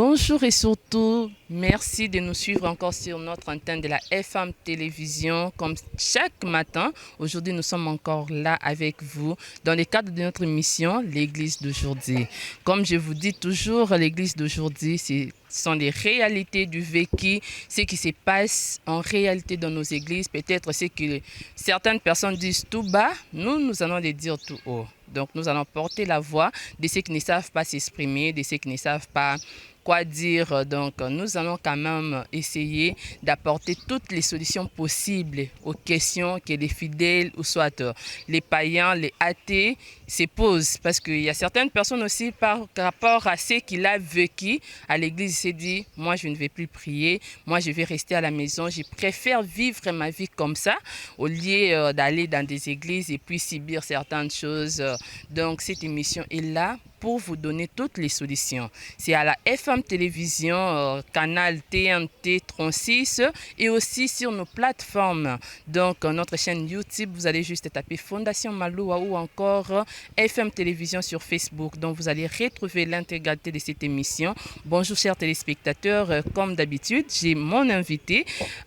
Bonjour et surtout, merci de nous suivre encore sur notre antenne de la FM Télévision. Comme chaque matin, aujourd'hui nous sommes encore là avec vous dans le cadre de notre émission, l'Église d'aujourd'hui. Comme je vous dis toujours, l'Église d'aujourd'hui, ce sont les réalités du vécu, ce qui se passe en réalité dans nos églises. Peut-être ce que certaines personnes disent tout bas, nous allons les dire tout haut. Donc nous allons porter la voix de ceux qui ne savent pas s'exprimer, de ceux qui ne savent pas quoi dire. Donc nous allons quand même essayer d'apporter toutes les solutions possibles aux questions que les fidèles ou soit les païens, les athées se posent. Parce qu'il y a certaines personnes aussi par rapport à ce qu'il a vécu à l'église, il s'est dit, moi je ne vais plus prier, moi je vais rester à la maison, je préfère vivre ma vie comme ça au lieu d'aller dans des églises et puis subir certaines choses. Donc cette émission est là pour vous donner toutes les solutions. C'est à la FM Télévision, canal TNT 36 et aussi sur nos plateformes. Donc notre chaîne YouTube, vous allez juste taper Fondation Maloua ou encore FM Télévision sur Facebook. Donc vous allez retrouver l'intégralité de cette émission. Bonjour chers téléspectateurs, comme d'habitude, j'ai mon invité,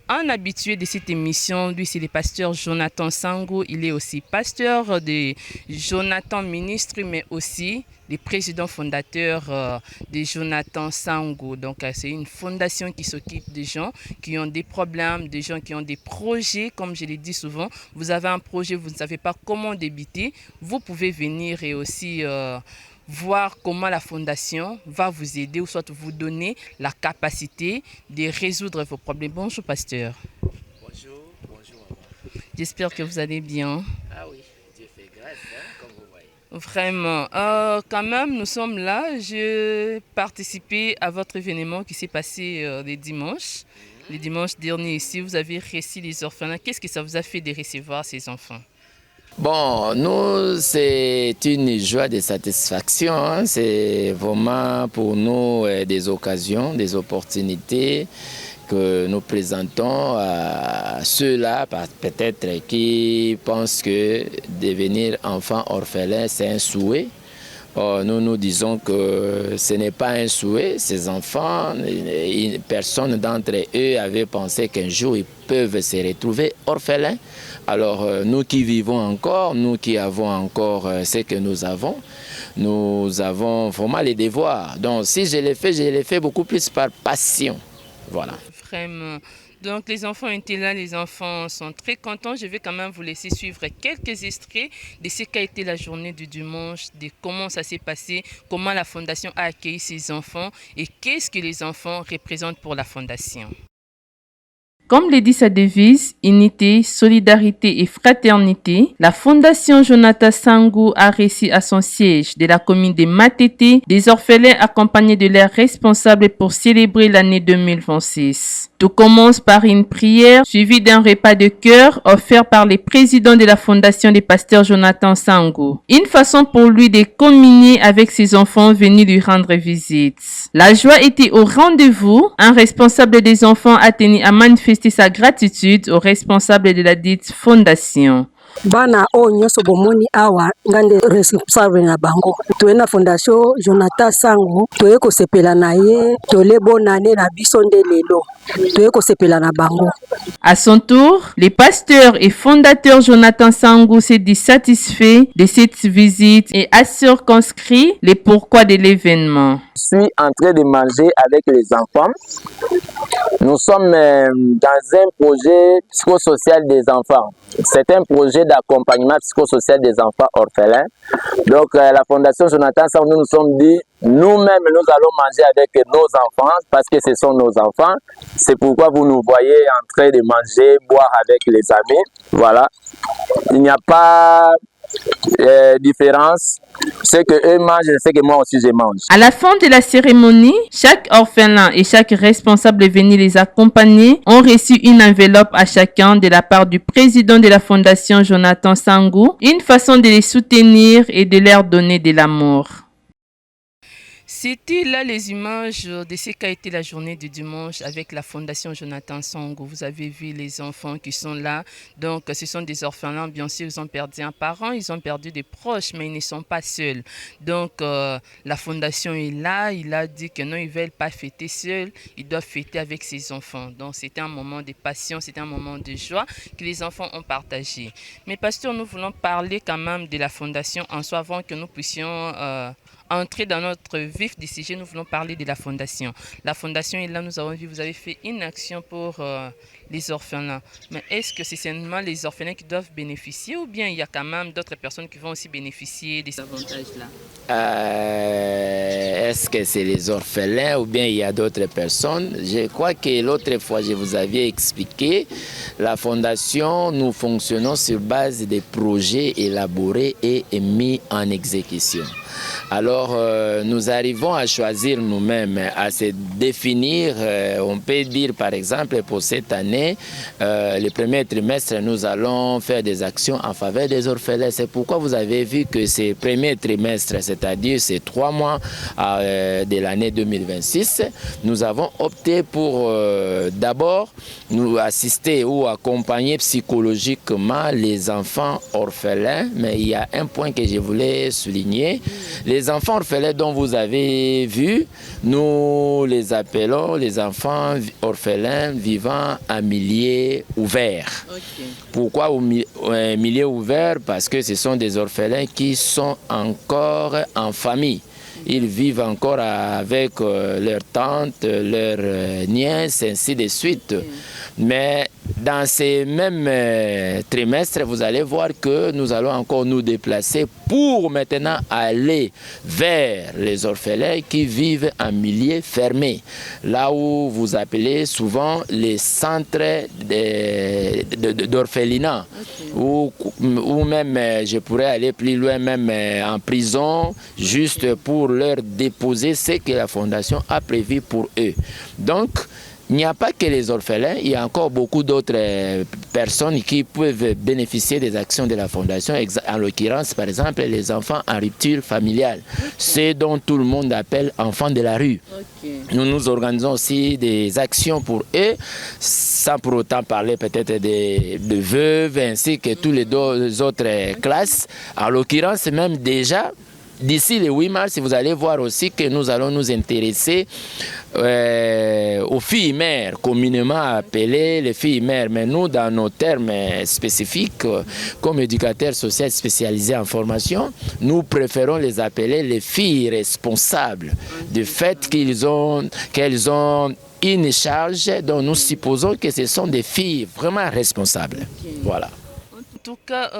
un habitué de cette émission. Lui c'est le pasteur Jonathan Sango. Il est aussi pasteur de Jonathan Ministry, mais aussi le président fondateur de Jonathan Sango. Donc, c'est une fondation qui s'occupe des gens qui ont des problèmes, des gens qui ont des projets. Comme je l'ai dit souvent, vous avez un projet, vous ne savez pas comment débuter, vous pouvez venir et aussi voir comment la fondation va vous aider ou soit vous donner la capacité de résoudre vos problèmes. Bonjour, pasteur. Bonjour. J'espère que vous allez bien. Ah oui, Dieu fait grâce, comme vous voyez. Vraiment. Quand même, nous sommes là. J'ai participé à votre événement qui s'est passé les dimanches. Les dimanches derniers ici, vous avez reçu les orphelins. Qu'est-ce que ça vous a fait de recevoir ces enfants? Bon, nous, c'est une joie de satisfaction. Hein. C'est vraiment pour nous des occasions, des opportunités que nous présentons à ceux-là, peut-être qui pensent que devenir enfant orphelin, c'est un souhait. Or, nous disons que ce n'est pas un souhait. Ces enfants, personne d'entre eux avait pensé qu'un jour ils peuvent se retrouver orphelins. Alors nous qui vivons encore, nous qui avons encore ce que nous avons vraiment les devoirs. Donc si je l'ai fait beaucoup plus par passion. Voilà. Vraiment. Donc les enfants étaient là, les enfants sont très contents. Je vais quand même vous laisser suivre quelques extraits de ce qu'a été la journée du dimanche, de comment ça s'est passé, comment la fondation a accueilli ces enfants et qu'est-ce que les enfants représentent pour la fondation. Comme le dit sa devise, unité, solidarité et fraternité, la Fondation Jonathan Sango a reçu à son siège de la commune de Matete des orphelins accompagnés de leurs responsables pour célébrer l'année 2026. Tout commence par une prière suivie d'un repas de cœur offert par le président de la Fondation des pasteurs Jonathan Sango. Une façon pour lui de communier avec ses enfants venus lui rendre visite. La joie était au rendez-vous. Un responsable des enfants a tenu à manifester sa gratitude aux responsables de la dite fondation. Bana o nyonso bomoni awa ngande responsable na bango toye na fondation Jonathan Sango toye kosepela na ye tole bonane na biso nde lelo toye kosepela na bango. À son tour, le pasteur et fondateur Jonathan Sango s'est dit satisfait de cette visite et a circonscrit les pourquoi de l'événement. Je suis en train de manger avec les enfants. Nous sommes dans un projet psychosocial des enfants. C'est un projet d'accompagnement psychosocial des enfants orphelins. Donc la Fondation Jonathan Sango, nous nous sommes dit, nous-mêmes nous allons manger avec nos enfants parce que ce sont nos enfants. C'est pourquoi vous nous voyez en train de manger, boire avec les amis. Voilà. Il n'y a pas différence. Ce que eux mangent, c'est que moi aussi je mange. À la fin de la cérémonie, chaque orphelin et chaque responsable venu les accompagner ont reçu une enveloppe à chacun de la part du président de la Fondation Jonathan Sango, une façon de les soutenir et de leur donner de l'amour. C'était là les images de ce qu'a été la journée du dimanche avec la Fondation Jonathan Songo. Vous avez vu les enfants qui sont là. Donc, ce sont des orphelins. Bien sûr, ils ont perdu un parent, ils ont perdu des proches, mais ils ne sont pas seuls. Donc, la Fondation est là. Il a dit que non, ils ne veulent pas fêter seuls. Ils doivent fêter avec ses enfants. Donc, c'était un moment de passion, c'était un moment de joie que les enfants ont partagé. Mais, pasteur, nous voulons parler quand même de la Fondation en soi avant que nous puissions entrer dans notre vif du sujet. Nous voulons parler de la Fondation. La Fondation est là, nous avons vu, vous avez fait une action pour les orphelins. Mais est-ce que c'est seulement les orphelins qui doivent bénéficier ou bien il y a quand même d'autres personnes qui vont aussi bénéficier de ces avantages-là? Est-ce que c'est les orphelins ou bien il y a d'autres personnes? Je crois que l'autre fois, je vous avais expliqué, la Fondation, nous fonctionnons sur base des projets élaborés et mis en exécution. Alors, nous arrivons à choisir nous-mêmes, à se définir. On peut dire, par exemple, pour cette année, le premier trimestre, nous allons faire des actions en faveur des orphelins. C'est pourquoi vous avez vu que ce premier trimestre, c'est-à-dire ces 3 mois de l'année 2026, nous avons opté pour d'abord nous assister ou accompagner psychologiquement les enfants orphelins. Mais il y a un point que je voulais souligner. Les enfants orphelins dont vous avez vu, nous les appelons les enfants orphelins vivant en milieu ouvert. Okay. Pourquoi un milieu ouvert? Parce que ce sont des orphelins qui sont encore en famille. Ils vivent encore avec leurs tantes, leurs nièces, ainsi de suite. Mais dans ces mêmes trimestres, vous allez voir que nous allons encore nous déplacer pour maintenant aller vers les orphelins qui vivent en milieu fermé. Là où vous appelez souvent les centres d'orphelinat. Okay. Ou même, je pourrais aller plus loin, même en prison, juste pour leur déposer ce que la Fondation a prévu pour eux. Donc, il n'y a pas que les orphelins, il y a encore beaucoup d'autres personnes qui peuvent bénéficier des actions de la Fondation. En l'occurrence, par exemple, les enfants en rupture familiale, ceux dont tout le monde appelle enfants de la rue. Okay. Nous organisons aussi des actions pour eux, sans pour autant parler peut-être de veuves, ainsi que tous les autres classes. En l'occurrence, même déjà, d'ici le 8 mars, vous allez voir aussi que nous allons nous intéresser aux filles mères, communément appelées les filles mères. Mais nous, dans nos termes spécifiques, comme éducateurs sociaux spécialisés en formation, nous préférons les appeler les filles responsables du fait qu'elles ont une charge dont nous supposons que ce sont des filles vraiment responsables. Voilà. En tout cas,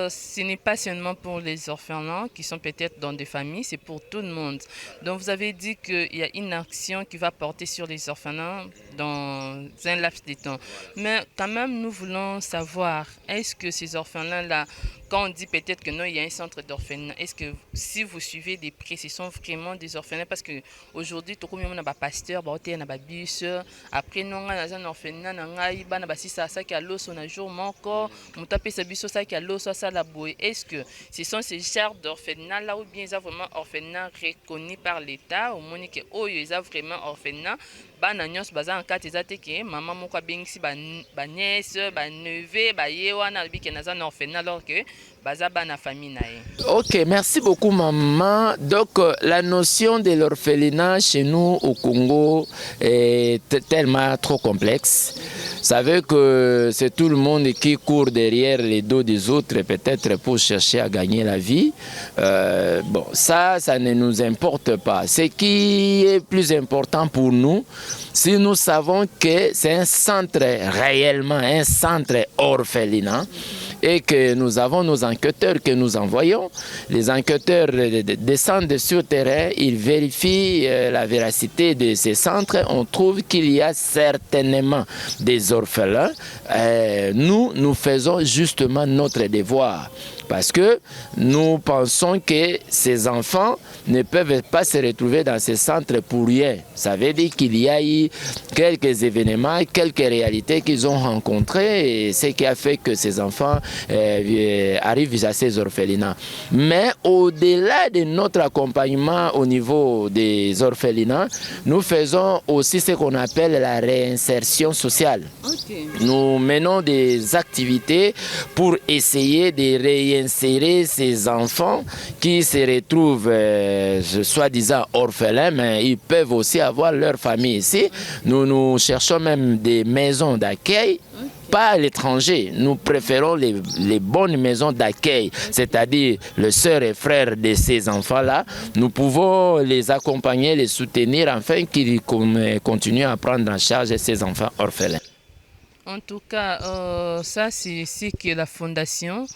ce n'est pas seulement pour les orphelins qui sont peut-être dans des familles, c'est pour tout le monde. Donc vous avez dit qu'il y a une action qui va porter sur les orphelins dans un laps de temps. Mais quand même, nous voulons savoir, est-ce que ces orphelins-là, quand on dit peut-être que non, il y a un centre d'orphelinat, est-ce que si vous suivez des prix, ce sont vraiment des orphelins? Parce qu'aujourd'hui, tout comme on a un pasteur, on a un bus, après nous, on a un orphelinat, on a un ça qui a l'os, on a un jour encore, on a un bus, ça qui a l'os, ça la bouée. Est-ce que ce sont ces genres d'orphelinat là ou bien ils ont vraiment orphelinat reconnu par l'État, au moins que ils ont vraiment orphelinat? Bana nyos baza en kat ezate ke maman moko abengisi ba nièce ba neveu ba ye wana bi ke naza na orphelinat alors que baza bana famille na ye. OK, merci beaucoup maman. Donc la notion de l'orphelinat chez nous au Congo est tellement trop complexe. Ça veut que c'est tout le monde qui court derrière les dos des autres peut-être pour chercher à gagner la vie. Bon, ça ne nous importe pas. Ce qui est plus important pour nous, si nous savons que c'est un centre réellement, un centre orphelinat, et que nous avons nos enquêteurs que nous envoyons, les enquêteurs descendent sur le terrain, ils vérifient la véracité de ces centres, on trouve qu'il y a certainement des orphelins. Nous faisons justement notre devoir Parce que nous pensons que ces enfants ne peuvent pas se retrouver dans ces centres pour rien. Ça veut dire qu'il y a eu quelques événements, quelques réalités qu'ils ont rencontrées, et ce qui a fait que ces enfants arrivent à ces orphelinats. Mais au-delà de notre accompagnement au niveau des orphelinats, nous faisons aussi ce qu'on appelle la réinsertion sociale. Okay. Nous menons des activités pour essayer de réinsérer ces enfants qui se retrouvent soi-disant orphelins, mais ils peuvent aussi avoir leur famille ici. Nous cherchons même des maisons d'accueil. Pas à l'étranger, nous préférons les bonnes maisons d'accueil, c'est-à-dire les sœurs et frères de ces enfants-là. Nous pouvons les accompagner, les soutenir, afin qu'ils continuent à prendre en charge ces enfants orphelins. En tout cas, ça c'est ce que la Fondation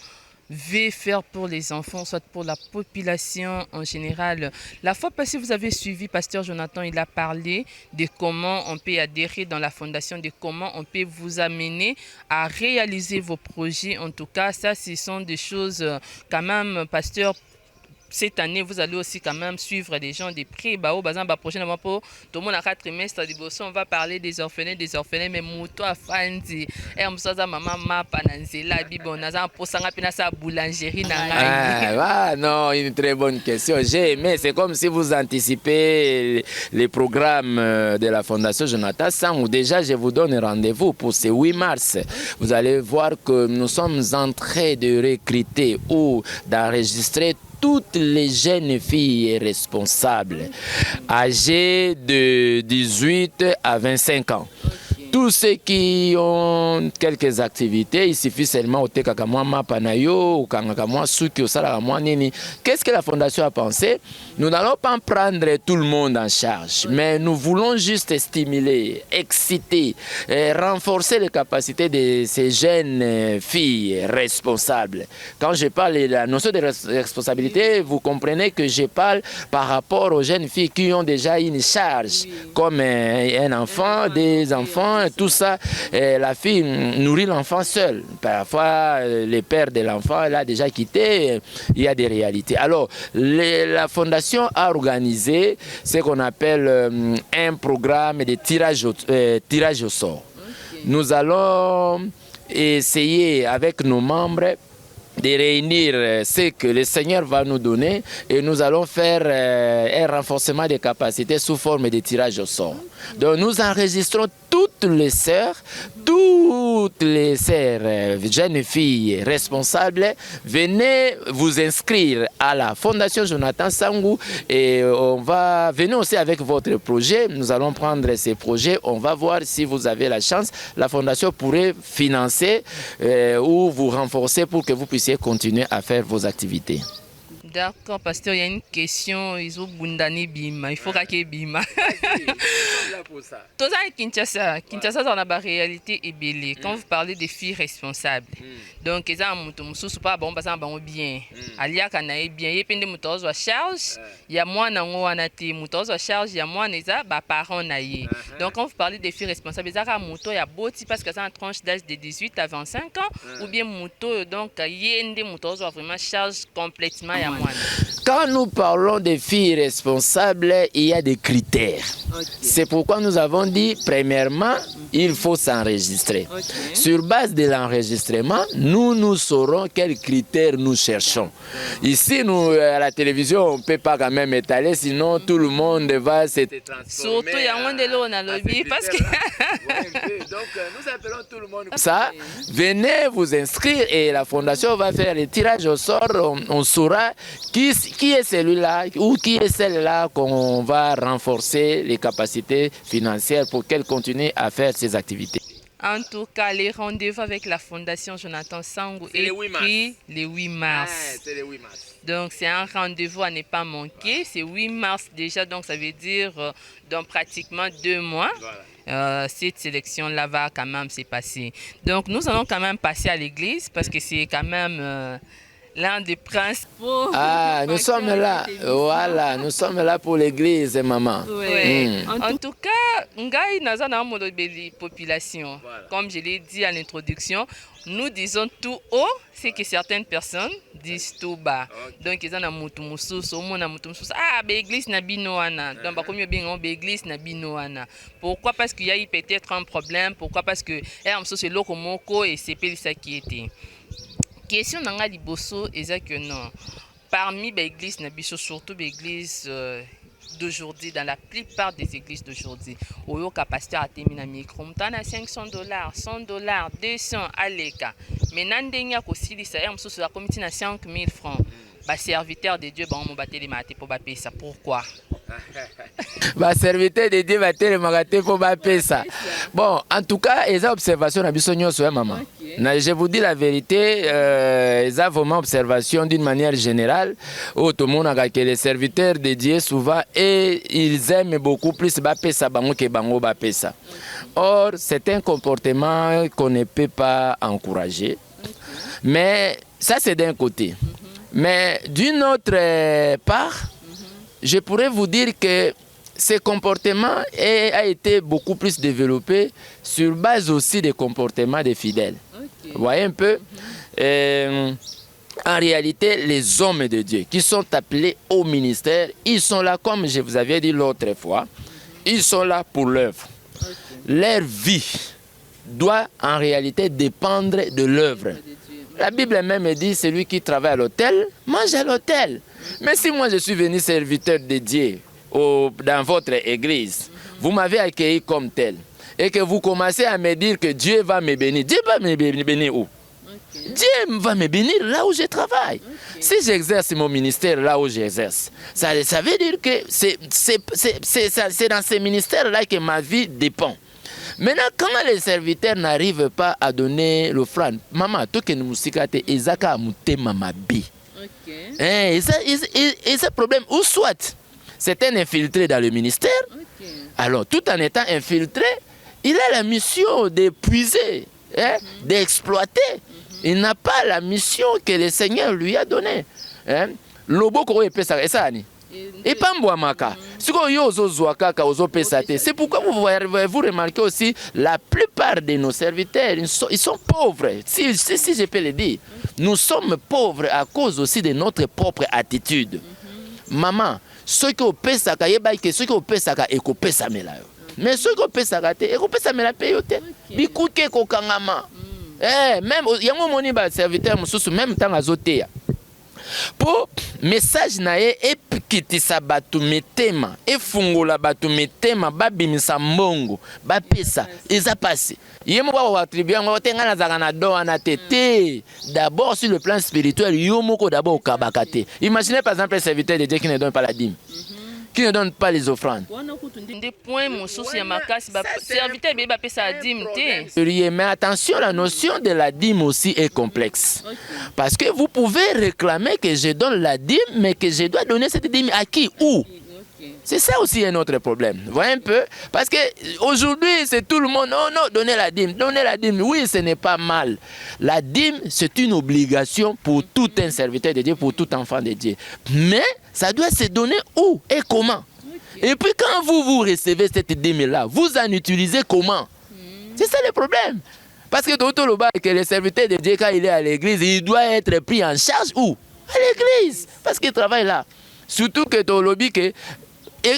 veut faire pour les enfants, soit pour la population en général. La fois passée, vous avez suivi Pasteur Jonathan, il a parlé de comment on peut adhérer dans la fondation, de comment on peut vous amener à réaliser vos projets. En tout cas, ça, ce sont des choses quand même, Pasteur. Cette année, vous allez aussi quand même suivre des gens de près. Prochainement, pour tout le monde à 4 trimestres, on va parler des orphelins, mais Mouto a Fanzi. Et on se dit, maman, ma pananzela, bibo, naza, pour ça, sa boulangerie. Non, une très bonne question. J'ai aimé, c'est comme si vous anticipez les programmes de la Fondation Jonathan Sangou. Déjà, je vous donne rendez-vous pour ce 8 mars. Vous allez voir que nous sommes en train de recruter ou d'enregistrer toutes les jeunes filles responsables âgées de 18 à 25 ans. Tous ceux qui ont quelques activités, il suffit seulement au Tekakamwa Panayo ou Kangakamwa Suki au Salakamwa Nini. Qu'est-ce que la Fondation a pensé? Nous n'allons pas prendre tout le monde en charge, mais nous voulons juste stimuler, exciter, renforcer les capacités de ces jeunes filles responsables. Quand je parle de la notion de responsabilité, vous comprenez que je parle par rapport aux jeunes filles qui ont déjà une charge, comme un enfant, des enfants, tout ça. La fille nourrit l'enfant seul. Parfois, le père de l'enfant l'a déjà quitté. Il y a des réalités. Alors, la Fondation a organisé ce qu'on appelle un programme de tirage au sort. Okay. Nous allons essayer avec nos membres de réunir ce que le Seigneur va nous donner et nous allons faire un renforcement des capacités sous forme de tirage au sort. Donc nous enregistrons toutes les sœurs, jeunes filles responsables, venez vous inscrire à la Fondation Jonathan Sangou et venez aussi avec votre projet. Nous allons prendre ces projets, on va voir si vous avez la chance. La Fondation pourrait financer ou vous renforcer pour que vous puissiez continuer à faire vos activités. D'accord, pasteur, il y a une question. Ils ont bundani bima. Il faut qu'il bima. Tout ça est Kinshasa. Kinshasa, on a la réalité est belle. Quand vous parlez des filles responsables, donc ils ont un pas bon, parce qu'ils bien. Alia kanae bien. Il y a plein de moutons à charge. Il y a moins d'ango anati moutons à charge. Il y a moins de ça, parents naïe. Donc quand vous parlez des filles responsables, ils ont un mouton. Il y a beau parce que c'est en tranche d'âge de 18 à 25 ans, ou bien mouton. Donc il y a des moutons à vraiment charge complètement. Quand nous parlons des filles responsables, il y a des critères. Okay. C'est pourquoi nous avons dit, premièrement, il faut s'enregistrer. Okay. Sur base de l'enregistrement, nous saurons quels critères nous cherchons. Ici, nous, à la télévision, on ne peut pas quand même étaler, sinon tout le monde va se transformer. Surtout, il y a moins de l'eau dans le lobby. Parce que... Donc, nous appelons tout le monde. Ça, venez vous inscrire et la Fondation va faire le tirage au sort. On saura qui est celui-là ou qui est celle-là qu'on va renforcer les capacités financières pour qu'elle continue à faire ses activités. En tout cas, les rendez-vous avec la Fondation Jonathan Sangou est pris le 8 mars. C'est le 8 mars. Donc, c'est un rendez-vous à ne pas manquer. C'est 8 mars déjà, donc ça veut dire dans pratiquement 2 mois. Voilà. Cette sélection-là va quand même se passer. Donc, nous allons quand même passer à l'église parce que c'est quand même l'un des principaux. Ah, nous sommes là. Voilà, nous sommes là pour l'église, maman. Ouais. En tout cas, ngai naza na molobeli population. Comme je l'ai dit à l'introduction, nous disons tout haut ce que certaines personnes disent tout bas. Donc ils ont na mutu mususu, na mutu mususu. Ah, l'église na bino wana. Donc ba komi bien l'église na bino wana. Pourquoi? Parce qu'il y a eu peut-être un problème. Pourquoi? Parce que c'est loko moko et c'est pas ça qui était. Question nanga liboso est que non. Parmi les églises na biso, surtout les églises d'aujourd'hui, dans la plupart des églises d'aujourd'hui, où il capacité à terminer micro, on a $500, $100, 200 à l'écart. Mais n'andenya aussi les salaires, sur la comité na 5 000 francs. Bah serviteur de Dieu, bah on m'a battu les matés pour payer ça. Pourquoi? Bah serviteur de Dieu battu les matés pour payer ça. Bon, en tout cas, les observations na biso nyonso maman. Je vous dis la vérité, ils ont vraiment observation d'une manière générale. Tout le monde a que les serviteurs de Dieu souvent et ils aiment beaucoup plus bapesa bango que bango bapesa. Or, c'est un comportement qu'on ne peut pas encourager. Mais ça, c'est d'un côté. Mais d'une autre part, je pourrais vous dire que ce comportement a été beaucoup plus développé sur base aussi des comportements des fidèles. Vous voyez un peu, en réalité, les hommes de Dieu qui sont appelés au ministère, ils sont là, comme je vous avais dit l'autre fois, ils sont là pour l'œuvre. Leur vie doit en réalité dépendre de l'œuvre. La Bible même dit, celui qui travaille à l'hôtel, mange à l'hôtel. Mais si moi je suis venu serviteur de Dieu dans votre église, vous m'avez accueilli comme tel, et que vous commencez à me dire que Dieu va me bénir. Dieu va me bénir où? Dieu va me bénir là où je travaille. Si j'exerce mon ministère là où j'exerce, ça veut dire que c'est dans ces ministères-là que ma vie dépend. Maintenant, quand les serviteurs n'arrivent pas à donner l'offrande, maman, tout que nous musikate, ezaka amute mamabi. Et ça problème, ou soit c'est un infiltré dans le ministère, alors tout en étant infiltré, il a la mission d'épuiser, d'exploiter. Il n'a pas la mission que le Seigneur lui a donnée. Lobo ko epesa esani. Et pas mboamaka. C'est pourquoi vous remarquez aussi la plupart de nos serviteurs, ils sont pauvres. Si je peux le dire, nous sommes pauvres à cause aussi de notre propre attitude. Maman, ceux qui ont payé ceux qui ont payé mais ceux qui ont payé bikuke kokangama. Même yango moni ba serviteur mususu même temps azotea. Pour message nae epikitisa batu metema efungola batu metema babimisa mbongo bapesa eza passé yemo ba attribuer ngo tenga na zaka na do na tete d'abord sur le plan spirituel yomoko d'abord kabakate. Imaginez par exemple un serviteur de Dieu qui ne donne pas la dîme, qui ne donne pas les offrandes. Des points mon souci makasi ba serviteur be ba pesa dîme té. Mais attention, la notion de la dîme aussi est complexe. Parce que vous pouvez réclamer que je donne la dîme, mais que je dois donner cette dîme à qui? Où? C'est ça aussi un autre problème. Vous voyez un peu? Parce que aujourd'hui, c'est tout le monde. Oh non, donnez la dîme, donnez la dîme. Oui, ce n'est pas mal. La dîme, c'est une obligation pour tout un serviteur de Dieu, pour tout enfant de Dieu. Mais ça doit se donner où et comment? Et puis quand vous recevez cette dîme-là, vous en utilisez comment? C'est ça le problème. Parce que tout le bas, que le serviteur de Dieu, quand il est à l'église, il doit être pris en charge où? À l'église. Parce qu'il travaille là. Surtout que ton lobby, que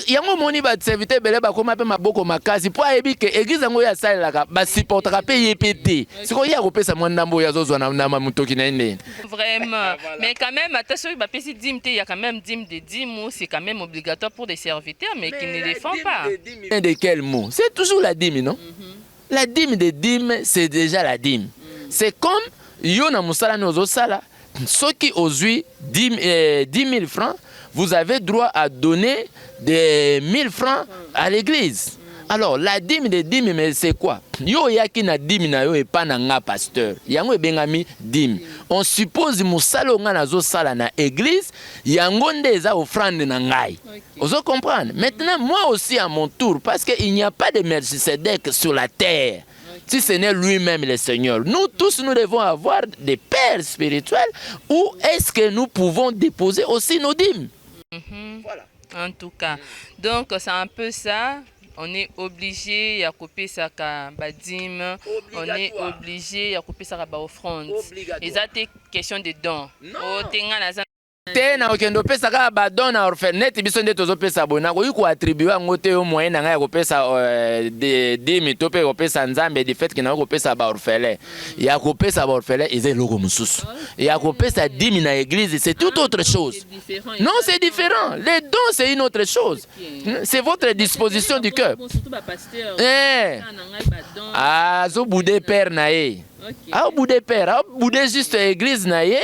yango moni ba serviteur belé ba koma pe maboko makasi po ayebi ke église ngo ya salaka ba supportera pe yepete siko ya ko pesa mwandambo ya zozwa na mutoki na ene. Vraiment. Mais quand même attention ba pesi dîme il y a quand même dîme de dîme c'est quand même obligatoire pour des serviteurs mais qui ne les font pas. De quel mot? C'est toujours la dîme, non? La dîme de dîme, c'est déjà la dîme. C'est comme yo na musala nozo sala, ceux qui osent 10 000 francs, vous avez droit à donner des 1000 francs à l'église. Alors, la dîme de dîme, mais c'est quoi? Yo yaki na dîme na yo et pas na nga pasteur. Yango e bengami dîme. On suppose musalo nga na zo sala na église, yango nde eza offrande na ngai. Vous comprenez? Maintenant, moi aussi à mon tour, parce qu'il n'y a pas de Melchisedec sur la terre. si ce n'est lui-même le Seigneur. Nous tous, nous devons avoir des pères spirituels où est-ce que nous pouvons déposer aussi nos dîmes. Voilà. En tout cas, donc c'est un peu ça. On est obligé à couper ça badim, on est obligé à couper ça offrande. Et ça c'est question de dons. Tena okendo pesa ka badon na orphelinette biso nde tozo pesa bona ko yuko attribuer ngo te au moyen na nga ko pesa de mitope ko pesa nzambe de fait que na ko pesa ba orphelin ya ko pesa ba orphelin eze loko mususu ya ko pesa 10 na église c'est tout autre chose. Non, c'est différent. Les dons c'est une autre chose. C'est votre disposition du cœur. Ah, zo boudé père na ye. Ah, boudé père, ah boudé juste église na ye,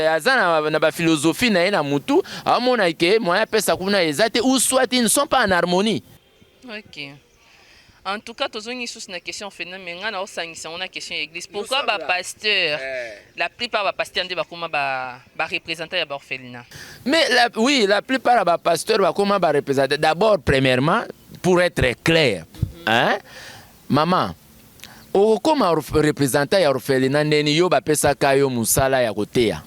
azana na ba philosophie na ye na mutu, ah mona ke moya pesa kuna ezate ou soit ils ne sont pas en harmonie. OK. En tout cas, tous les sous na question phénomène na osangisa on a question église. Pourquoi ba pasteur la plupart ba pasteur ndé ba kuma ba représenter ba orphelinat. Mais oui, la plupart ba pasteur ba kuma ba représenter d'abord premièrement pour être clair, hein? Maman comme représentant ya orphelinat ndeni yo bapesaka yo musala ya koteya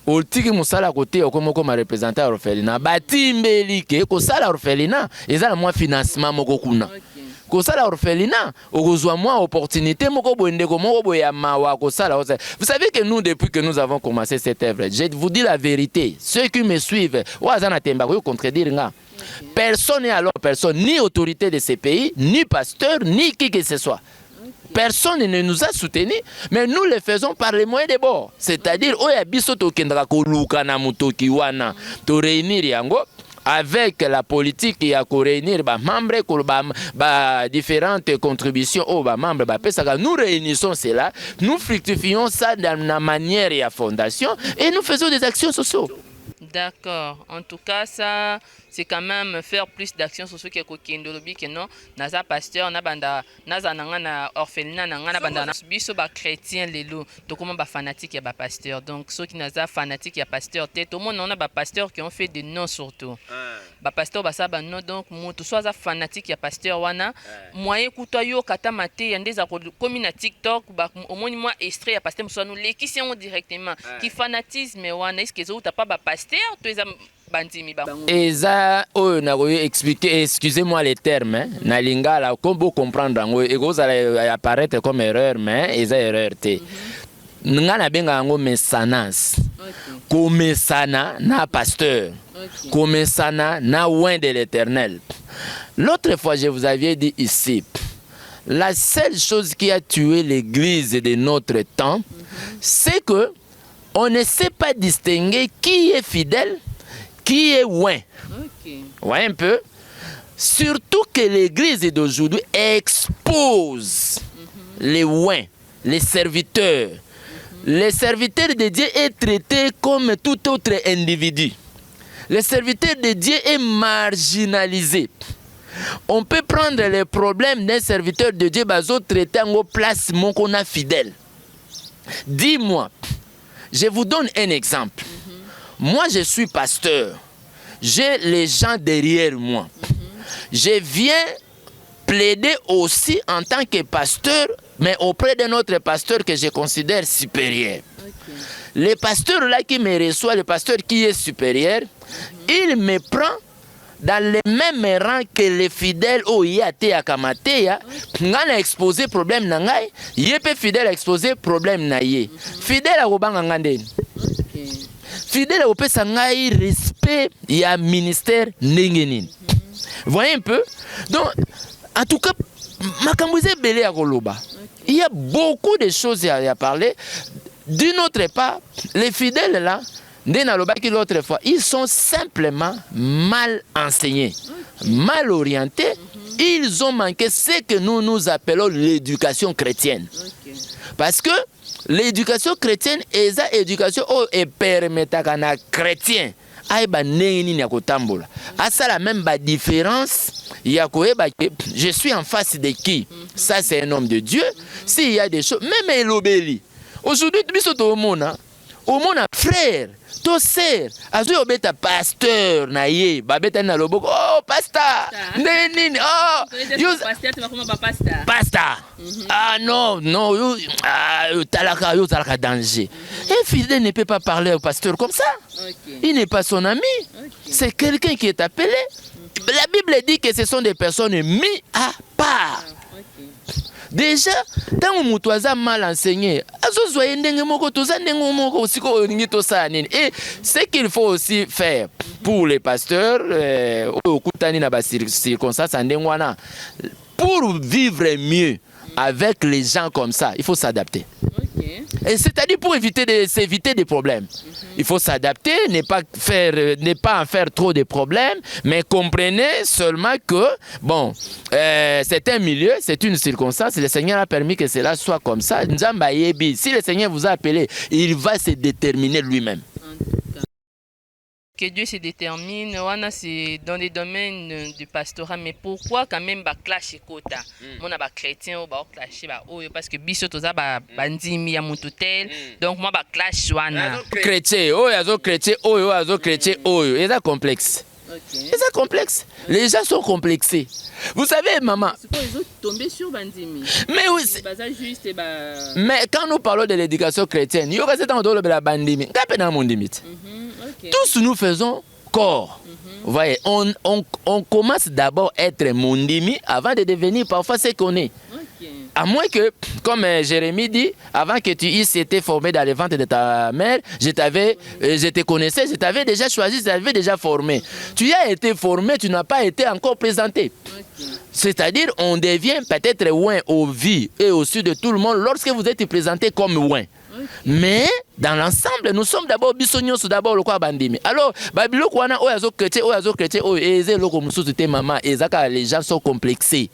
otiki musala ya koteya comme représentant ya orphelinat batimbeli ke kosala orphelinat ezala mwa financement moko kuna kosala orphelinat okozwa mwa opportunité moko boendeko moko boya mawa kosala. Vous savez que nous depuis que nous avons commencé cette œuvre, je vous dis la vérité, ceux qui me suivent wazana temba ko contredire nga. Personne n'est alors personne, ni autorité de ces pays, ni pasteur, ni qui que ce soit. Personne ne nous a soutenus, mais nous le faisons par les moyens de bord. C'est-à-dire, réunir yango avec la politique qui a réunir les membres, différentes contributions aux membres. Nous réunissons cela, nous fructifions ça dans la manière et à fondation et nous faisons des actions sociales. D'accord. En tout cas, ça, c'est quand même faire plus d'actions sur ce qui est kokendolobi que non. Naza pasteur, na banda, naza na orphelinat, na banda, na biso ba chrétien lelo. Donc comment ba fanatique ya ba pasteur. Donc ceux qui naza fanatique ya pasteur, tout le monde on a ba pasteur qui ont fait des noms surtout. Ba pasteur ba ça ba non donc moto soit za fanatique ya pasteur wana. Moyen kuto yo kata mate yande za comme na TikTok ba au moins moi extrait ya pasteur soit nous l'équision directement. Qui fanatisme wana est-ce que zo t'as pas ba pasteur Eza expliquer, excusez-moi les termes, hein, na lingala comme vous comprendre et vous allez apparaître comme erreur mais eza erreur te. Ngana benga ngo mesanas. Komesana na pasteur. Komesana na oin de l'Éternel. L'autre fois je vous avais dit ici, la seule chose qui a tué l'église de notre temps, c'est que on ne sait pas distinguer qui est fidèle, qui est ouin. Ouais, un peu. Surtout que l'église d'aujourd'hui expose les ouins, les serviteurs. Le serviteur de Dieu est traité comme tout autre individu. Le serviteur de Dieu est marginalisé. On peut prendre les problèmes d'un serviteur de Dieu, bazo traité en place mon qu'on a fidèle. Dis-moi. Je vous donne un exemple. Moi, je suis pasteur. J'ai les gens derrière moi. Je viens plaider aussi en tant que pasteur, mais auprès de notre pasteur que je considère supérieur. Le pasteur là qui me reçoit, le pasteur qui est supérieur, il me prend dans les mêmes rangs que les fidèles au yate akamateya ngana exposer problème nangai yepe fidèle exposer problème na ye fidèle akobanga ngandeni fidèle opesa ngai respect ya ministère ndenge nini. Voyez un peu. Donc en tout cas makambuze belé ya koloba, il y a beaucoup de choses à parler. D'une autre part, les fidèles là l'autre fois, ils sont simplement mal enseignés, mal orientés. Ils ont manqué ce que nous appelons l'éducation chrétienne. Parce que l'éducation chrétienne est une éducation qui permet à un chrétien ça la même différence. Je suis en face de qui? Ça c'est un homme de Dieu. S'il y a des choses, même l'obéli. Aujourd'hui, tout le monde au mon frère, ton sœur, azu obeta pasteur na ye, babeta na loboko, oh pasteur, nini, oh, pasteur. Ah non, non, talaka danger. Un fidèle ne peut pas parler au pasteur comme ça. Il n'est pas son ami. C'est quelqu'un qui est appelé. La Bible dit que ce sont des personnes mises à part. Déjà, tant que tu as mal enseigné, et ce qu'il faut aussi faire pour les pasteurs, pour vivre mieux avec les gens comme ça, il faut s'adapter. Et c'est-à-dire pour s'éviter des problèmes. Il faut s'adapter, ne pas en faire trop de problèmes, mais comprenez seulement que, bon, c'est un milieu, c'est une circonstance, le Seigneur a permis que cela soit comme ça. Si le Seigneur vous a appelé, il va se déterminer lui-même. Que Dieu se détermine, c'est dans les domaines du pastorat, mais pourquoi quand même ba clash kota mon ba chrétien ou ba clash ba parce que biso toza ba bandimi ya mututel donc moi ba clash wana chrétien azo chrétien oyo et ça complexe. C'est ça complexe. Les gens sont complexés. Vous savez, maman. Mais oui. Mais quand nous parlons de l'éducation chrétienne, tous nous faisons corps. Vous voyez, on commence d'abord à être mondimi avant de devenir parfois ce qu'on est. À moins que, comme Jérémie dit, avant que tu eussses été formé dans le ventre de ta mère, je te connaissais, je t'avais déjà choisi, je t'avais déjà formé. Tu as été formé, tu n'as pas été encore présenté. C'est-à-dire, on devient peut-être ouin au vie et au sud de tout le monde lorsque vous êtes présenté comme ouin. Mais dans l'ensemble, nous sommes d'abord bisognos, d'abord le quoi bandimi. Alors, babilo kwana oyazo chrétien, maman, les gens sont complexés.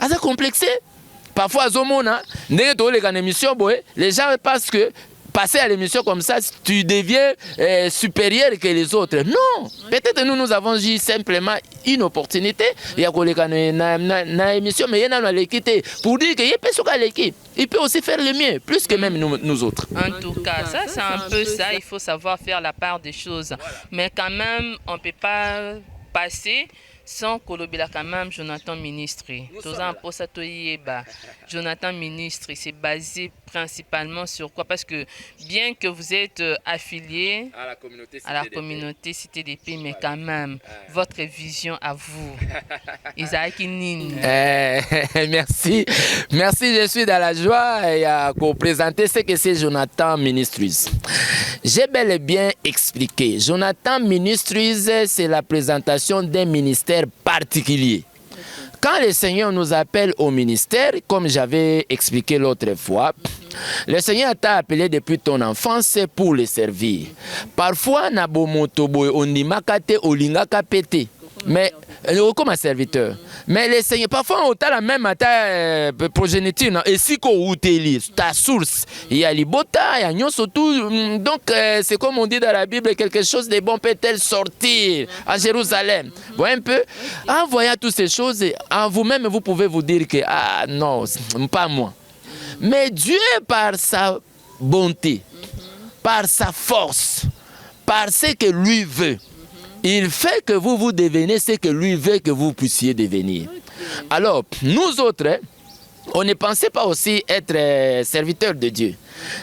Ils sont complexés. Parfois, les gens pensent que passer à l'émission comme ça, tu deviens supérieur que les autres. Non, peut-être nous avons eu simplement une opportunité. Il y a une émission, mais il y a l'équité pour dire qu'il peut l'équipe. Il peut aussi faire le mieux, plus que même nous autres. En tout cas, ça c'est un peu ça. Il faut savoir faire la part des choses. Mais quand même, on ne peut pas passer sans kolobela quand même Jonathan Ministre. Jonathan Ministre, c'est basé principalement sur quoi? Parce que bien que vous êtes affilié à la communauté Cité des Pays, mais quand même, votre vision à vous. Isaac Nin. Merci. Merci, je suis dans la joie pour présenter ce que c'est Jonathan Ministries. J'ai bel et bien expliqué. Jonathan Ministries, c'est la présentation d'un ministère particulier. Quand le Seigneur nous appelle au ministère, comme j'avais expliqué l'autre fois, le Seigneur t'a appelé depuis ton enfance pour le servir. Parfois, on dit makate olingaka pete. Mais comme un serviteur. Mais les seigneurs, parfois on a la même progéniture. Et si on ta source, il y a l'ibota, il y a surtout. Donc c'est comme on dit dans la Bible, quelque chose de bon peut-elle sortir à Jérusalem. Vous voyez un peu? En voyant toutes ces choses, en vous-même, vous pouvez vous dire que, ah non, pas moi. Mais Dieu, par sa bonté, par sa force, par ce que lui veut, il fait que vous devenez ce que lui veut que vous puissiez devenir. Alors, nous autres, on ne pensait pas aussi être serviteurs de Dieu.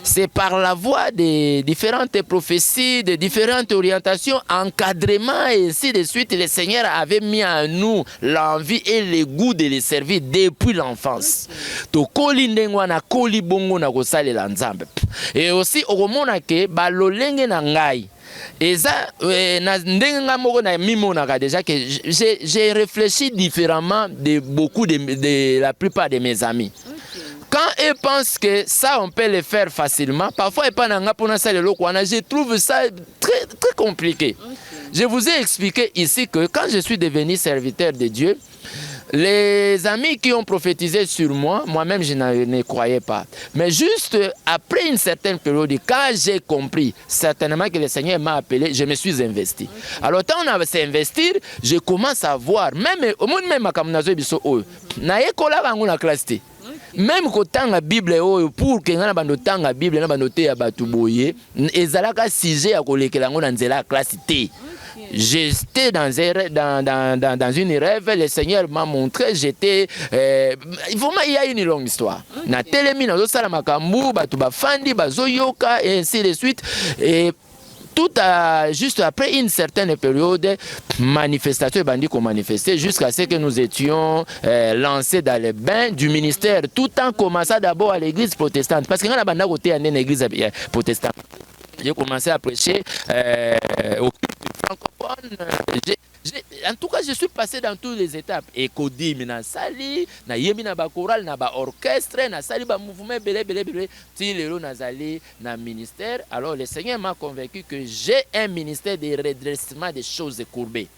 C'est par la voie des différentes prophéties, des différentes orientations, encadrements et ainsi de suite, le Seigneur avait mis en nous l'envie et le goût de les servir depuis l'enfance. Et aussi, au moment où et ça, déjà que j'ai réfléchi différemment de beaucoup de la plupart de mes amis. Quand ils pensent que ça, on peut le faire facilement, parfois, je trouve ça très, très compliqué. Je vous ai expliqué ici que quand je suis devenu serviteur de Dieu, les amis qui ont prophétisé sur moi, moi-même je ne croyais pas. Mais juste après une certaine période, quand j'ai compris certainement que le Seigneur m'a appelé, je me suis investi. Alors quand on a s'investir, je commence à voir, même au monde même à Kamunazo Biso, Même quand la Bible pour que ngana bando tanga Bible na bando te ya batu boye ezalaka sujet ya kolekela ngo na nzela classe T. J'étais dans une rêve, le Seigneur m'a montré, j'étais vraiment il y a une longue histoire. Na telemi na zo sala makambu batu ba fandi bazo yoka et ainsi de suite et tout juste après une certaine période, manifestation bandi qu'on manifestait jusqu'à ce que nous étions lancés dans les bains du ministère, tout en commençant d'abord à l'église protestante. Parce que quand on a côté à une église protestante, j'ai commencé à prêcher au francophone. En tout cas, je suis passé dans toutes les étapes. Ekodi, na sali, na yemi na ba choral, na ba orchestre, na sali ba mouvement belé, tilero na zali na ministère. Alors le Seigneur m'a convaincu que j'ai un ministère de redressement des choses courbées,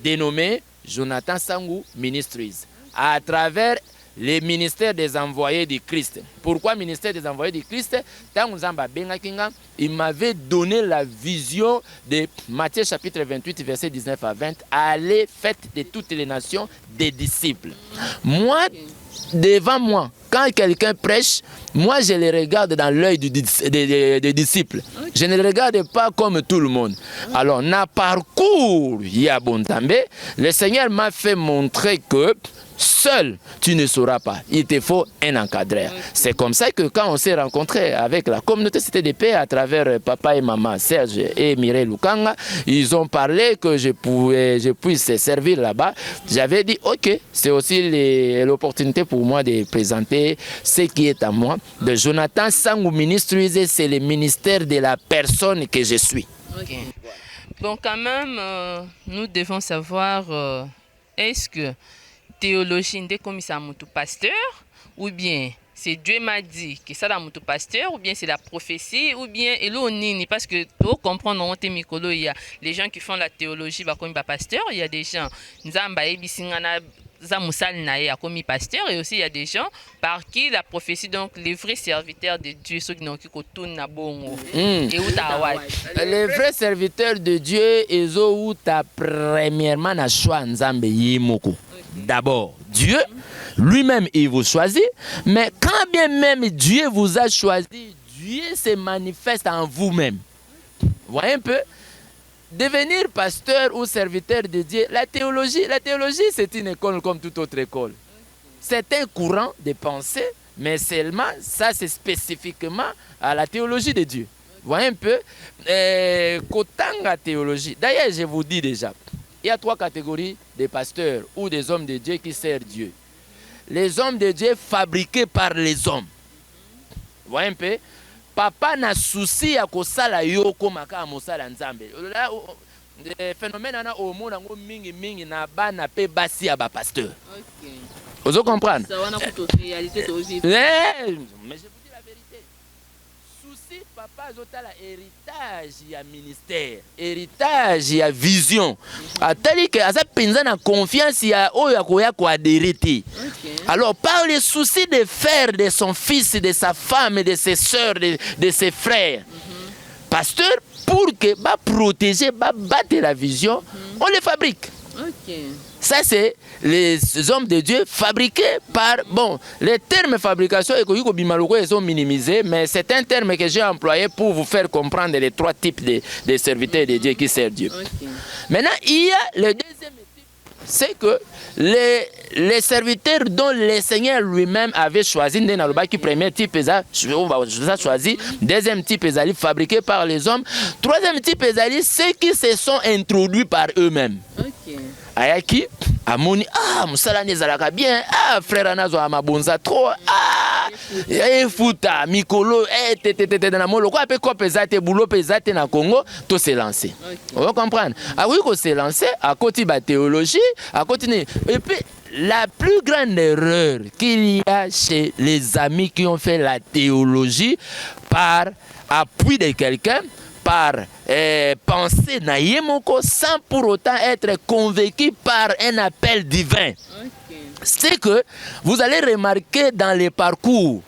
dénommé Jonathan Sangou Ministries, à travers les ministères des envoyés du Christ. Pourquoi ministère des envoyés du Christ? Il m'avait donné la vision de Matthieu chapitre 28, verset 19 à 20. Allez, faites de toutes les nations des disciples. Moi, devant moi, quand quelqu'un prêche, moi je le regarde dans l'œil des disciples. Je ne le regarde pas comme tout le monde. Alors, dans le parcours, le Seigneur m'a fait montrer que seul, tu ne sauras pas. Il te faut un encadreur. C'est comme ça que quand on s'est rencontré avec la communauté Cité de Paix à travers papa et maman Serge et Mireille Lukanga, ils ont parlé que je puisse servir là-bas. J'avais dit, ok, c'est aussi l'opportunité pour moi de présenter ce qui est à moi. De Jonathan Sangou Ministries, c'est le ministère de la personne que je suis. Okay. Bon, quand même, nous devons savoir, est-ce que théologie n'est comme ça mon pasteur, ou bien c'est Dieu m'a dit que ça là mon pasteur, ou bien c'est la prophétie, ou bien elonini, parce que pour comprendre on te mikolo, il y a les gens qui font la théologie va comme pasteur, il y a des gens nzamba ebisingana zamusal nae comme pasteur, et aussi il y a des gens par qui la prophétie, donc les vrais serviteurs de Dieu, ceux qui n'ont que na bongo et les vrais serviteurs de Dieu ils ont premièrement na choix nzambe yimoko. D'abord, Dieu, lui-même, il vous choisit, mais quand bien même Dieu vous a choisi, Dieu se manifeste en vous-même. Vous voyez un peu? Devenir pasteur ou serviteur de Dieu, la théologie c'est une école comme toute autre école. C'est un courant de pensée, mais seulement, ça c'est spécifiquement à la théologie de Dieu. Vous voyez un peu? Kotanga théologie. D'ailleurs, je vous dis déjà, il y a 3 catégories de pasteurs ou des hommes de Dieu qui servent Dieu. Les hommes de Dieu fabriqués par les hommes. Vous voyez un peu? Papa n'a souci à kosala yoko maka mosala nzambe. Le phénomène ana au monde ngo mingi na ba na pe basi à ba pasteur. OK. Vous comprenez? Ça wana ko réalité to vivre. Mais je vous dis la vérité. Souci papa zotala héritage ya ministère, héritage ya vision. Atali que asa penza na confiance ya oyo akoya ko adhérer. Alors par les soucis de faire de son fils, de sa femme, de ses soeurs, de ses frères, pasteur, pour que va protéger, va battre la vision, on les fabrique. Ça c'est les hommes de Dieu fabriqués par, bon, les termes fabrication ils sont minimisés, mais c'est un terme que j'ai employé pour vous faire comprendre les 3 types de serviteurs de Dieu qui servent Dieu. Maintenant, il y a le deuxième type, c'est que les serviteurs dont le Seigneur lui-même avait choisi, premier type choisi, deuxième type fabriqué par les hommes, troisième type ceux qui se sont introduits par eux-mêmes. Ayaki, amoni, musala nezalaka bien, frère anazo amabonza trop, futa, mikolo, na molo, quoi, pe ko pesate, boulot pesate na Congo, tout s'est lancé. On va comprendre. Ah oui, qu'on s'est lancé, à côté de la théologie, à côté et puis, la plus grande erreur qu'il y a chez les amis qui ont fait la théologie par appui de quelqu'un, par penser na yemoko sans pour autant être convaincu par un appel divin. C'est que vous allez remarquer dans les parcours,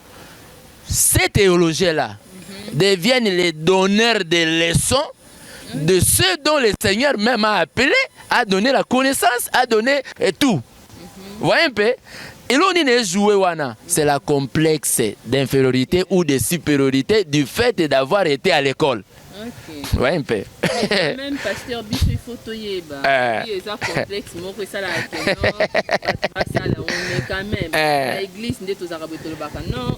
ces théologiens-là deviennent les donneurs de leçons de ceux dont le Seigneur même a appelé, à donner la connaissance, à donner tout. Vous voyez un peu? Et l'on est joué wana, c'est la complexe d'infériorité ou de supériorité du fait d'avoir été à l'école. Ok. Ouais, un peu. Même pasteur biso il faut toyeba. Il est complexe moko ça la ça la mais quand même l'église n'est tous arabes tout le baka. Non,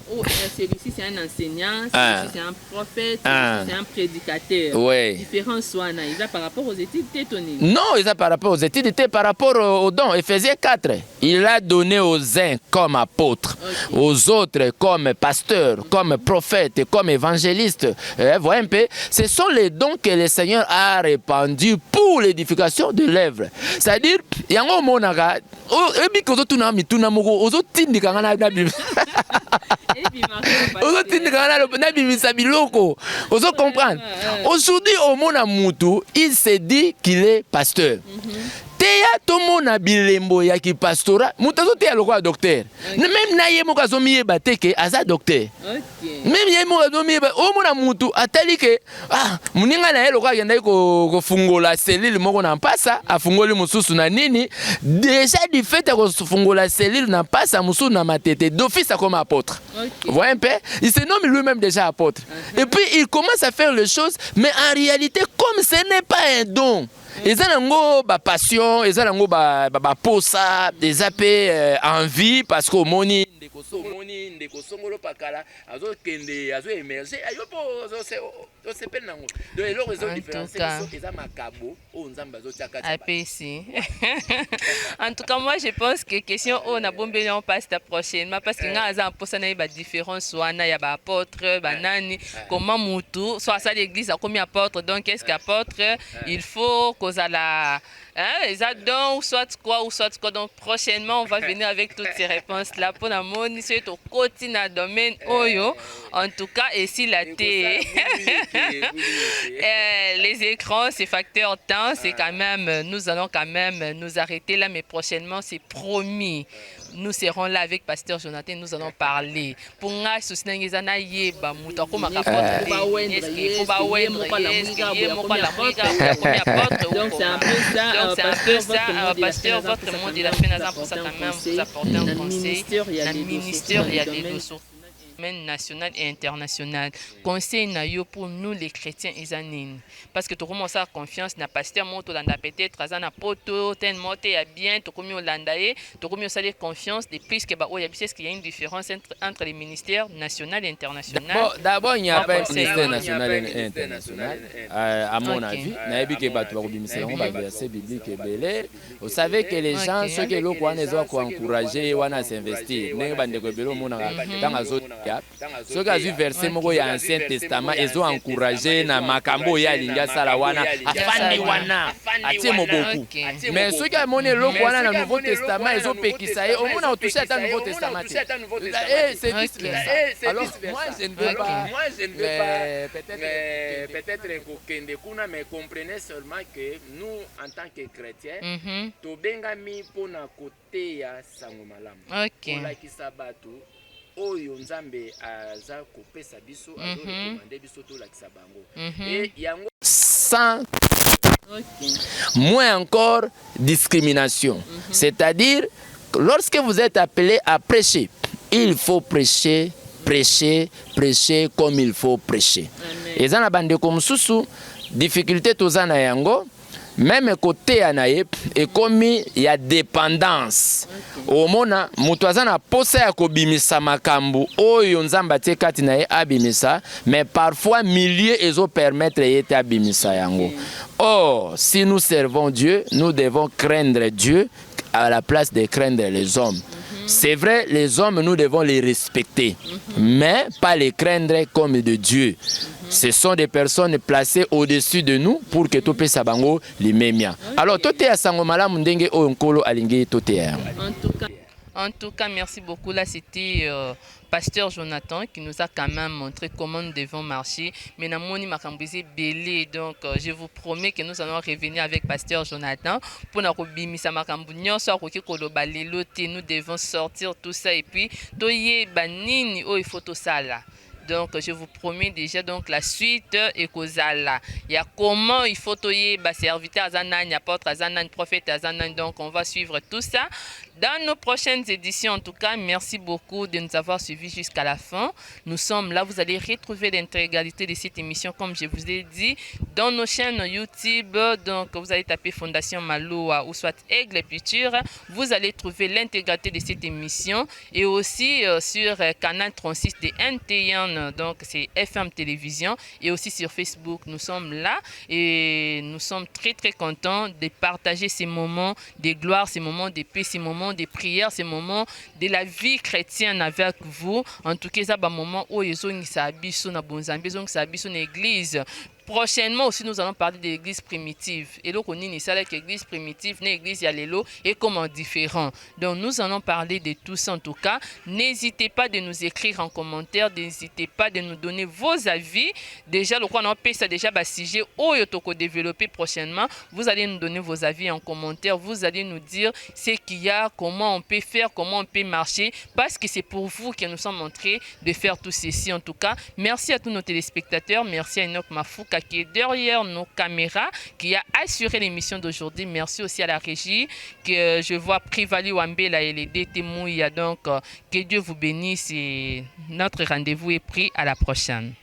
celui-ci c'est un enseignant, celui-ci c'est un prophète, celui-ci c'est un prédicateur. Ouais. Différence soit na, il a par rapport aux études tétoniques. Non, il a par rapport aux études, était par rapport aux dons. Éphésiens 4. Il a donné aux uns comme apôtres, aux autres comme pasteurs, comme prophètes, comme évangélistes. Voyez un peu, ce sont les dons que le Seigneur a répandus pour l'édification de l'œuvre. C'est-à-dire, il y a un monde aujourd'hui, au monde, il s'est dit qu'il est pasteur. Teya tomona bilembo ya ki pastora mutazo te aloko docteur même na ye moka zomiye bateke aza docteur même ye moka zomiye ba o mona mutu atali ke muninga na ye lokwa yenda ko fungola cellule moko na mpasa afungoli mususu na nini déjà du fait ko fungola cellule na mpasa mususu na matete d'office comme apôtre. Voyez un peu, il se nomme lui-même déjà apôtre. Et puis il commence à faire les choses, mais en réalité comme ce n'est pas un don. Ils ont ba passion, ils ont ba posa, des appels envie parce qu'au moni ndeko songolo pakala azo kende azo émerger ayo po zo se pen nango. Donc les raisons différentes c'est ça makabo o nzamba zo tiaka APC. En tout cas moi je pense que question on a bombé on passe la prochaine parce que nga za posa na ba différence wana ya ba apôtre banani comment mutu soit ça l'église a combien apôtre donc qu'est-ce qu'apôtre il faut cause à la les adons ou soit quoi donc prochainement on va venir avec toutes ces réponses là pour la moni c'est au quotidien domaine oyo en tout cas et si la télé les écrans c'est facteur temps c'est quand même nous allons quand même nous arrêter là mais prochainement c'est promis. Nous serons là avec Pasteur Jonathan, nous allons parler. Pour nous, c'est ce que nous avons dit. Donc c'est un peu ça, Pasteur, votre monde de la fin, pour ça quand même vous apporter un conseil. Le ministère, il y a des ressources national et international. Conseil na yo pour nous les chrétiens isanine. Parce que tu commences à confiance na pasteur moto landa peut-être azana poto ten mote ya bien to komi olandaye to komi osale confiance depuis que ba oya est-ce qu'il y a une différence entre les ministères national et international. D'abord il n'y a pas un ministère national et international à mon avis. Na ebi ke batu ba kobimisa on va verser biblique belé. Vous savez que les gens ceux que lo kwa nezo ko encourager wana s'investir. Ndenge bande ko belo mona dans azo ceux qui ont vu verset moko ya Ancien Testament ils ont encouragé na makambo ya linga sala wana afandi wana atie moboku mais ceux qui ont moné le wana na Nouveau Testament ils ont pekisa et au moins on touché à Nouveau Testament et c'est vice-versa. Alors moi je ne veux pas peut-être kokende kuna mais comprenez seulement que nous en tant que chrétiens to bengami pona côté ya sango malamu pour qui sabatu oyo nzambe aza kopesa biso azo recommander biso to lakisa bango et yango sans moins encore discrimination. C'est-à-dire lorsque vous êtes appelé à prêcher, il faut prêcher comme il faut prêcher. Et ça na bande comme susu difficulté tozana yango. Même côté anaye et comme il y a dépendance au mona mutuaza na posa ya kobimisa makambu oyo nzamba te kati na ye abimisa mais parfois milieu ezo permettre yete abimisa yango. Or si nous servons Dieu nous devons craindre Dieu à la place de craindre les hommes. C'est vrai, les hommes, nous devons les respecter, mais pas les craindre comme de Dieu. Ce sont des personnes placées au-dessus de nous pour que tout puisse sabango limemia. Alors, tout est à Sangomala Mundenge Onkolo Alingi Totea. En tout cas, merci beaucoup. Là, c'était Pasteur Jonathan qui nous a quand même montré comment nous devons marcher. Mais Namoni Makambouzi Belé, donc je vous promets que nous allons revenir avec Pasteur Jonathan pour nous bimisa Makambouignon, soit Roki Koloba Leloté, nous devons sortir tout ça et puis Toye Banini, oh il faut tout ça là. Donc, je vous promets déjà donc la suite et Kozala. Il y a comment il faut toyer serviteur Azanan, apôtre Azanan, prophète Azanan. Donc, on va suivre tout ça. dans nos prochaines éditions. En tout cas, merci beaucoup de nous avoir suivis jusqu'à la fin. Nous sommes là, vous allez retrouver l'intégralité de cette émission, comme je vous ai dit, dans nos chaînes YouTube. Donc, vous allez taper Fondation Maloa ou soit Aigle Picture. Vous allez trouver l'intégralité de cette émission et aussi sur Canal 36 de NTN, donc c'est FM Télévision, et aussi sur Facebook. Nous sommes là et nous sommes très très contents de partager ces moments de gloire, ces moments de paix, ces moments de prière, ces moments de la vie chrétienne avec vous. En tout cas, c'est un moment où ils ont une église. Prochainement aussi, nous allons parler de l'église primitive. Et là, on dit que l'église primitive, l'église Yalélo est comme différent. Donc, nous allons parler de tout ça en tout cas. N'hésitez pas de nous écrire en commentaire. N'hésitez pas de nous donner vos avis. Déjà, le quoi on peut ça déjà sujet où yotoko développer prochainement. Vous allez nous donner vos avis en commentaire. Vous allez nous dire ce qu'il y a, comment on peut faire, comment on peut marcher. Parce que c'est pour vous que nous sommes en train de faire tout ceci en tout cas. Merci à tous nos téléspectateurs. Merci à Enoch Mafouka qui est derrière nos caméras, qui a assuré l'émission d'aujourd'hui. Merci aussi à la régie, que je vois Privali Wambela et les DT Mouya. Donc, que Dieu vous bénisse et notre rendez-vous est pris. À la prochaine.